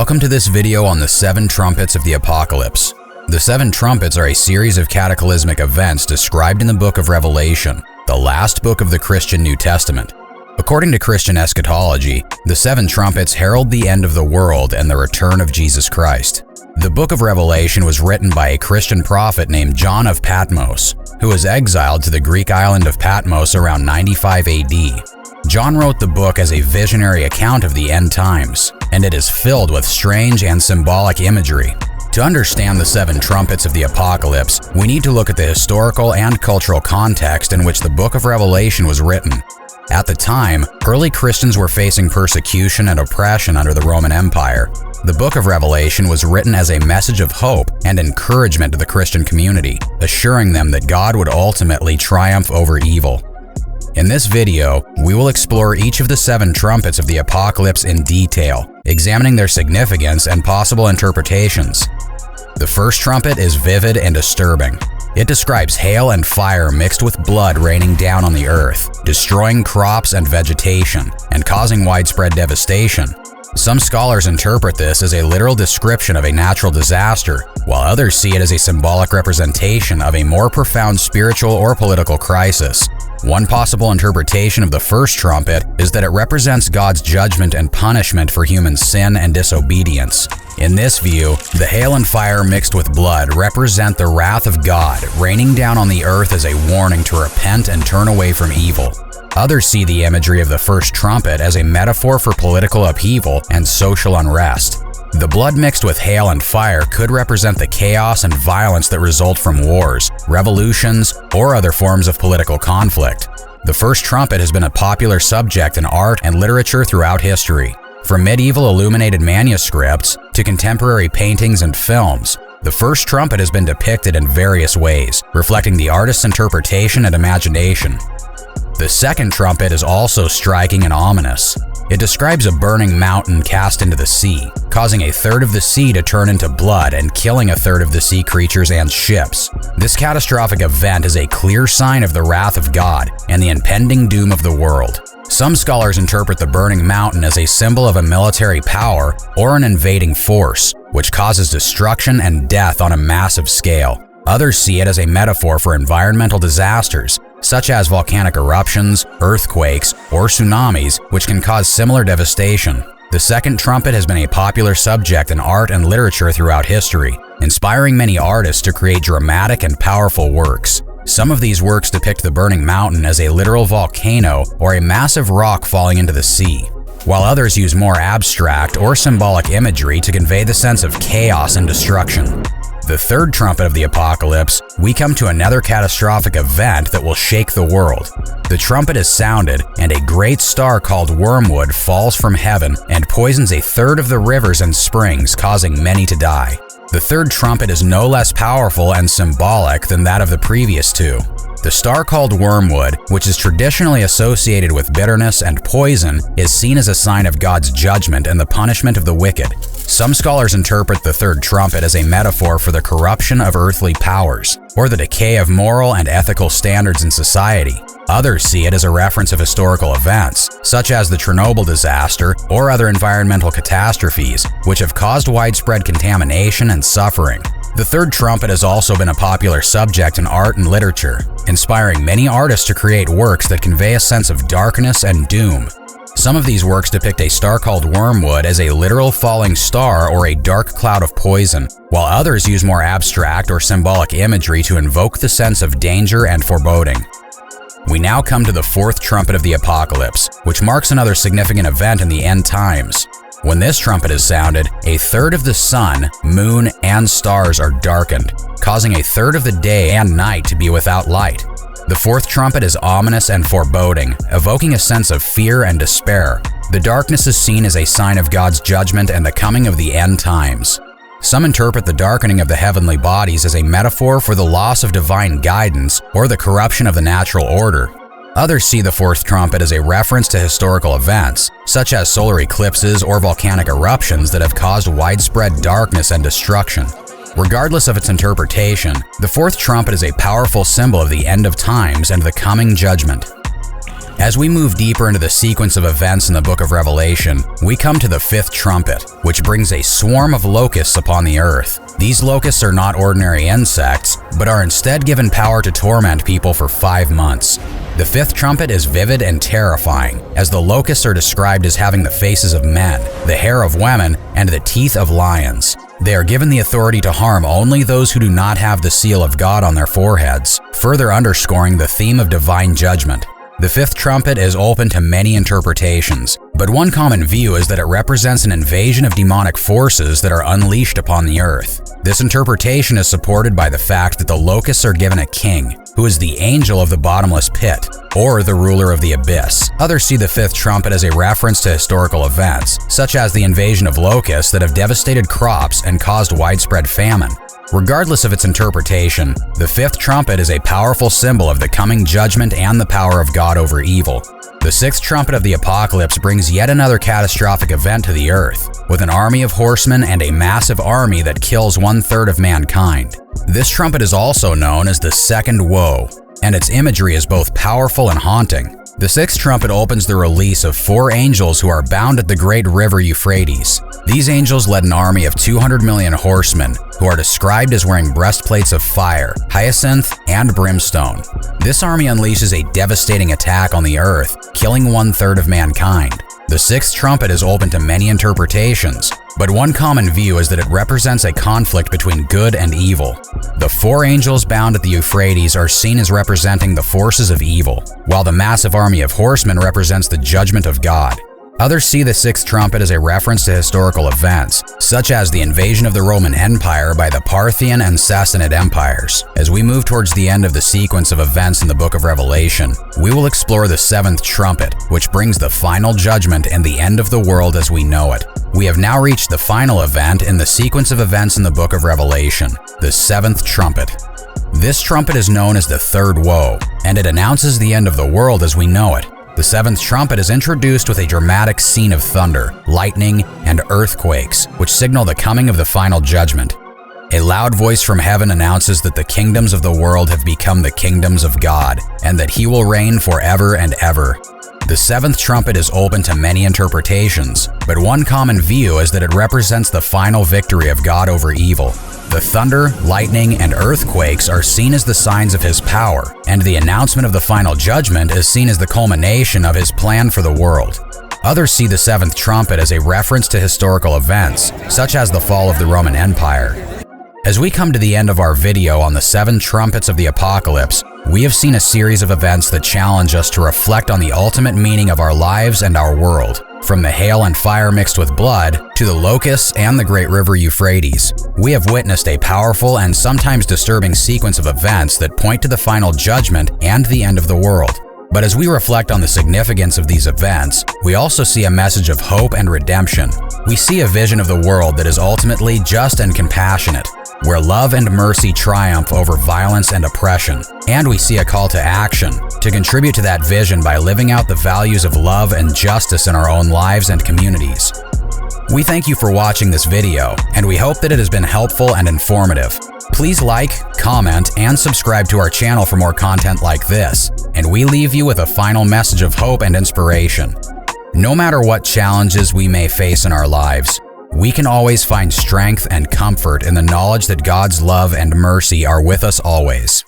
Welcome to this video on the 7 Trumpets of the Apocalypse. The 7 Trumpets are a series of cataclysmic events described in the book of Revelation, the last book of the Christian New Testament. According to Christian eschatology, the 7 Trumpets herald the end of the world and the return of Jesus Christ. The book of Revelation was written by a Christian prophet named John of Patmos, who was exiled to the Greek island of Patmos around 95 AD. John wrote the book as a visionary account of the end times, and it is filled with strange and symbolic imagery. To understand the 7 Trumpets of the Apocalypse, we need to look at the historical and cultural context in which the book of Revelation was written. At the time, early Christians were facing persecution and oppression under the Roman Empire. The book of Revelation was written as a message of hope and encouragement to the Christian community, assuring them that God would ultimately triumph over evil. In this video, we will explore each of the 7 trumpets of the Apocalypse in detail, examining their significance and possible interpretations. The first trumpet is vivid and disturbing. It describes hail and fire mixed with blood raining down on the earth, destroying crops and vegetation, and causing widespread devastation. Some scholars interpret this as a literal description of a natural disaster, while others see it as a symbolic representation of a more profound spiritual or political crisis. One possible interpretation of the first trumpet is that it represents God's judgment and punishment for human sin and disobedience. In this view, the hail and fire mixed with blood represent the wrath of God raining down on the earth as a warning to repent and turn away from evil. Others see the imagery of the first trumpet as a metaphor for political upheaval and social unrest. The blood mixed with hail and fire could represent the chaos and violence that result from wars, revolutions, or other forms of political conflict. The first trumpet has been a popular subject in art and literature throughout history. From medieval illuminated manuscripts to contemporary paintings and films, the first trumpet has been depicted in various ways, reflecting the artist's interpretation and imagination. The second trumpet is also striking and ominous. It describes a burning mountain cast into the sea, causing a third of the sea to turn into blood and killing a third of the sea creatures and ships. This catastrophic event is a clear sign of the wrath of God and the impending doom of the world. Some scholars interpret the burning mountain as a symbol of a military power or an invading force, which causes destruction and death on a massive scale. Others see it as a metaphor for environmental disasters, such as volcanic eruptions, earthquakes, or tsunamis, which can cause similar devastation. The second trumpet has been a popular subject in art and literature throughout history, inspiring many artists to create dramatic and powerful works. Some of these works depict the burning mountain as a literal volcano or a massive rock falling into the sea, while others use more abstract or symbolic imagery to convey the sense of chaos and destruction. The third trumpet of the Apocalypse, we come to another catastrophic event that will shake the world. The trumpet is sounded, and a great star called wormwood falls from heaven and poisons a third of the rivers and springs, causing many to die. The third trumpet is no less powerful and symbolic than that of the previous two. The star called wormwood, which is traditionally associated with bitterness and poison, is seen as a sign of God's judgment and the punishment of the wicked. Some scholars interpret the third trumpet as a metaphor for the corruption of earthly powers, or the decay of moral and ethical standards in society. Others see it as a reference of historical events, such as the Chernobyl disaster or other environmental catastrophes, which have caused widespread contamination and suffering. The third trumpet has also been a popular subject in art and literature, inspiring many artists to create works that convey a sense of darkness and doom. Some of these works depict a star called wormwood as a literal falling star or a dark cloud of poison, while others use more abstract or symbolic imagery to invoke the sense of danger and foreboding. We now come to the fourth trumpet of the Apocalypse, which marks another significant event in the end times. When this trumpet is sounded, a third of the sun, moon, and stars are darkened, causing a third of the day and night to be without light. The fourth trumpet is ominous and foreboding, evoking a sense of fear and despair. The darkness is seen as a sign of God's judgment and the coming of the end times. Some interpret the darkening of the heavenly bodies as a metaphor for the loss of divine guidance or the corruption of the natural order. Others see the fourth trumpet as a reference to historical events, such as solar eclipses or volcanic eruptions that have caused widespread darkness and destruction. Regardless of its interpretation, the fourth trumpet is a powerful symbol of the end of times and the coming judgment. As we move deeper into the sequence of events in the book of Revelation, we come to the Fifth Trumpet, which brings a swarm of locusts upon the earth. These locusts are not ordinary insects, but are instead given power to torment people for 5 months. The Fifth Trumpet is vivid and terrifying, as the locusts are described as having the faces of men, the hair of women, and the teeth of lions. They are given the authority to harm only those who do not have the seal of God on their foreheads, further underscoring the theme of divine judgment. The Fifth Trumpet is open to many interpretations, but one common view is that it represents an invasion of demonic forces that are unleashed upon the earth. This interpretation is supported by the fact that the locusts are given a king, who is the angel of the bottomless pit, or the ruler of the abyss. Others see the Fifth Trumpet as a reference to historical events, such as the invasion of locusts that have devastated crops and caused widespread famine. Regardless of its interpretation, the Fifth Trumpet is a powerful symbol of the coming judgment and the power of God over evil. The Sixth Trumpet of the Apocalypse brings yet another catastrophic event to the earth, with an army of horsemen and a massive army that kills 1/3 of mankind. This trumpet is also known as the Second Woe, and its imagery is both powerful and haunting. The Sixth Trumpet opens the release of 4 angels who are bound at the great river Euphrates. These angels led an army of 200 million horsemen, who are described as wearing breastplates of fire, hyacinth, and brimstone. This army unleashes a devastating attack on the earth, killing 1/3 of mankind. The Sixth Trumpet is open to many interpretations, but one common view is that it represents a conflict between good and evil. The 4 angels bound at the Euphrates are seen as representing the forces of evil, while the massive army of horsemen represents the judgment of God. Others see the Sixth Trumpet as a reference to historical events, such as the invasion of the Roman Empire by the Parthian and Sassanid empires. As we move towards the end of the sequence of events in the book of Revelation, we will explore the Seventh Trumpet, which brings the final judgment and the end of the world as we know it. We have now reached the final event in the sequence of events in the book of Revelation, the Seventh Trumpet. This trumpet is known as the Third Woe, and it announces the end of the world as we know it. The Seventh Trumpet is introduced with a dramatic scene of thunder, lightning, and earthquakes, which signal the coming of the final judgment. A loud voice from heaven announces that the kingdoms of the world have become the kingdoms of God, and that He will reign forever and ever. The Seventh Trumpet is open to many interpretations, but one common view is that it represents the final victory of God over evil. The thunder, lightning, and earthquakes are seen as the signs of His power, and the announcement of the final judgment is seen as the culmination of His plan for the world. Others see the Seventh Trumpet as a reference to historical events, such as the fall of the Roman Empire. As we come to the end of our video on the 7 trumpets of the Apocalypse, we have seen a series of events that challenge us to reflect on the ultimate meaning of our lives and our world. From the hail and fire mixed with blood, to the locusts and the great river Euphrates, we have witnessed a powerful and sometimes disturbing sequence of events that point to the final judgment and the end of the world. But as we reflect on the significance of these events, we also see a message of hope and redemption. We see a vision of the world that is ultimately just and compassionate, where love and mercy triumph over violence and oppression. And we see a call to action, to contribute to that vision by living out the values of love and justice in our own lives and communities. We thank you for watching this video, and we hope that it has been helpful and informative. Please like, comment, and subscribe to our channel for more content like this, and we leave you with a final message of hope and inspiration. No matter what challenges we may face in our lives, we can always find strength and comfort in the knowledge that God's love and mercy are with us always.